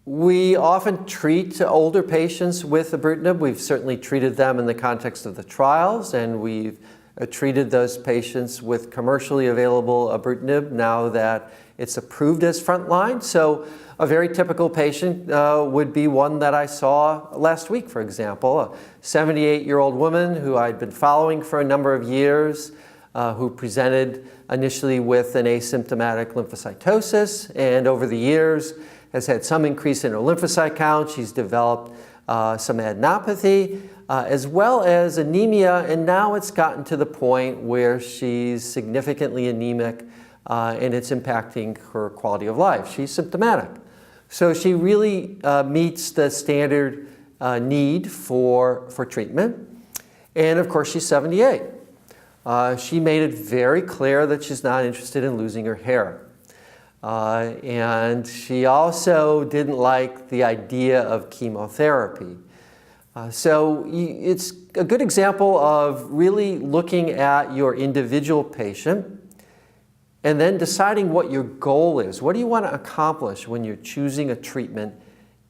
We often treat older patients with ibrutinib. We've certainly treated them in the context of the trials, and we've treated those patients with commercially available ibrutinib now that it's approved as frontline. So a very typical patient would be one that I saw last week, for example, a 78-year-old woman who I'd been following for a number of years, who presented initially with an asymptomatic lymphocytosis, and over the years has had some increase in her lymphocyte count. She's developed some adenopathy, as well as anemia, and now it's gotten to the point where she's significantly anemic, and it's impacting her quality of life. She's symptomatic. So she really meets the standard need for treatment. And of course, she's 78. She made it very clear that she's not interested in losing her hair. And she also didn't like the idea of chemotherapy. So it's a good example of really looking at your individual patient and then deciding what your goal is. What do you want to accomplish when you're choosing a treatment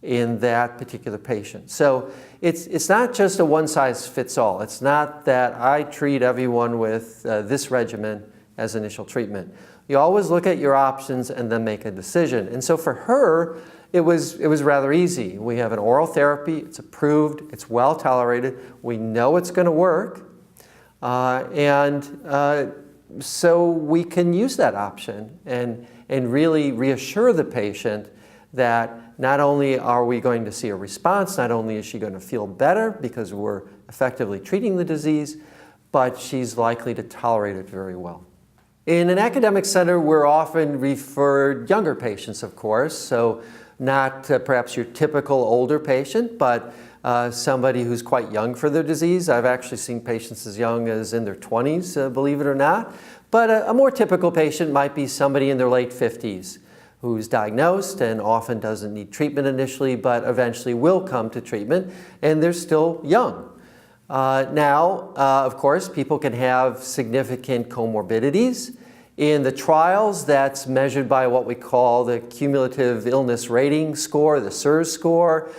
in that particular patient? So it's not just a one-size-fits-all. It's not that I treat everyone with this regimen as initial treatment. You always look at your options and then make a decision. And so for her, it was rather easy. We have an oral therapy. It's approved. It's well tolerated. We know it's going to work. So we can use that option and really reassure the patient that not only are we going to see a response, not only is she going to feel better because we're effectively treating the disease, but she's likely to tolerate it very well. In an academic center, we're often referred younger patients, of course, so not perhaps your typical older patient, but somebody who's quite young for their disease. I've actually seen patients as young as in their 20s, believe it or not. But a more typical patient might be somebody in their late 50s who's diagnosed and often doesn't need treatment initially, but eventually will come to treatment, and they're still young. Of course, people can have significant comorbidities. In the trials, that's measured by what we call the cumulative illness rating score, the CIRS score,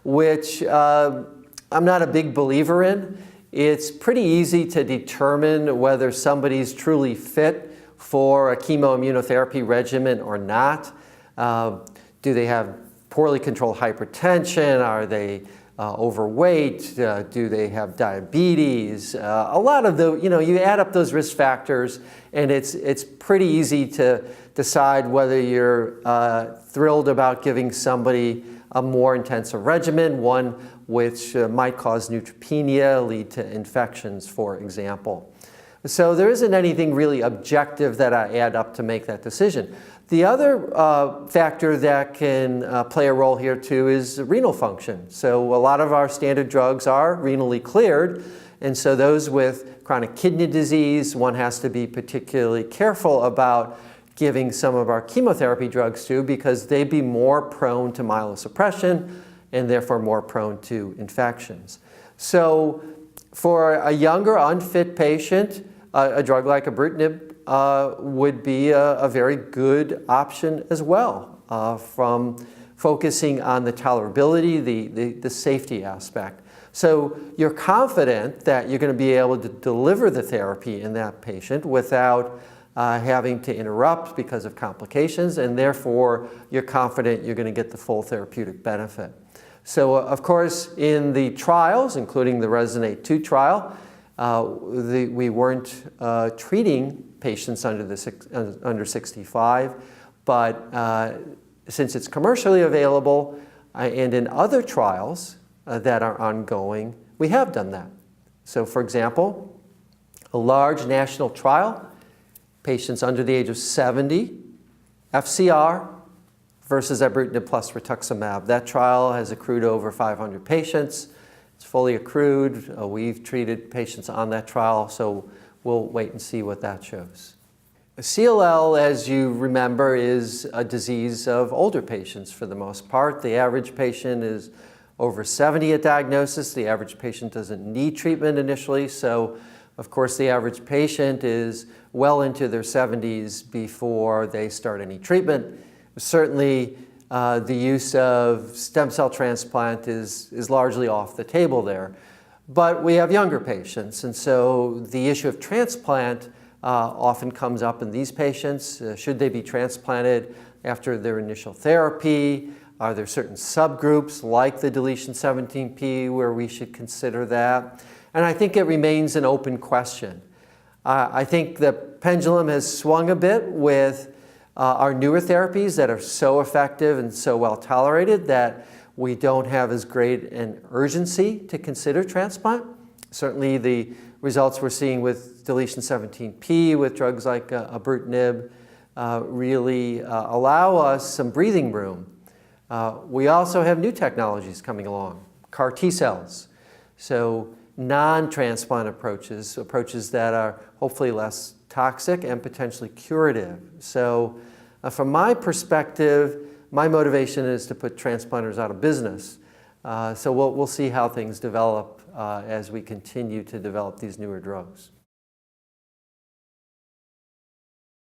which I'm not a big believer in. It's pretty easy to determine whether somebody's truly fit for a chemoimmunotherapy regimen or not. Do they have poorly controlled hypertension? Are they overweight? Do they have diabetes? A lot of the, you add up those risk factors, and it's pretty easy to decide whether you're thrilled about giving somebody a more intensive regimen, one which might cause neutropenia, lead to infections, for example. So there isn't anything really objective that I add up to make that decision. The other factor that can play a role here too is renal function. So a lot of our standard drugs are renally cleared, and so those with chronic kidney disease, one has to be particularly careful about giving some of our chemotherapy drugs to, because they'd be more prone to myelosuppression and therefore more prone to infections. So for a younger, unfit patient, a drug like ibrutinib would be a very good option as well, from focusing on the tolerability, the safety aspect. So you're confident that you're going to be able to deliver the therapy in that patient without having to interrupt because of complications, and therefore you're confident you're going to get the full therapeutic benefit. So of course, in the trials, including the RESONATE-2 trial, we weren't treating patients under 65, but since it's commercially available and in other trials that are ongoing, we have done that. So for example, a large national trial, patients under the age of 70, FCR versus ibrutinib plus rituximab. That trial has accrued over 500 patients. It's fully accrued. We've treated patients on that trial, so we'll wait and see what that shows. CLL, as you remember, is a disease of older patients for the most part. The average patient is over 70 at diagnosis. The average patient doesn't need treatment initially, so of course the average patient is well into their 70s before they start any treatment. Certainly the use of stem cell transplant is largely off the table there. But we have younger patients, and so the issue of transplant often comes up in these patients. Should they be transplanted after their initial therapy? Are there certain subgroups like the deletion 17p where we should consider that? And I think it remains an open question. I think the pendulum has swung a bit with our newer therapies that are so effective and so well tolerated that we don't have as great an urgency to consider transplant. Certainly the results we're seeing with deletion 17p with drugs like ibrutinib really allow us some breathing room. We also have new technologies coming along, CAR T cells. So non-transplant approaches that are hopefully less toxic and potentially curative. So from my perspective, my motivation is to put transplanters out of business. So we'll see how things develop as we continue to develop these newer drugs.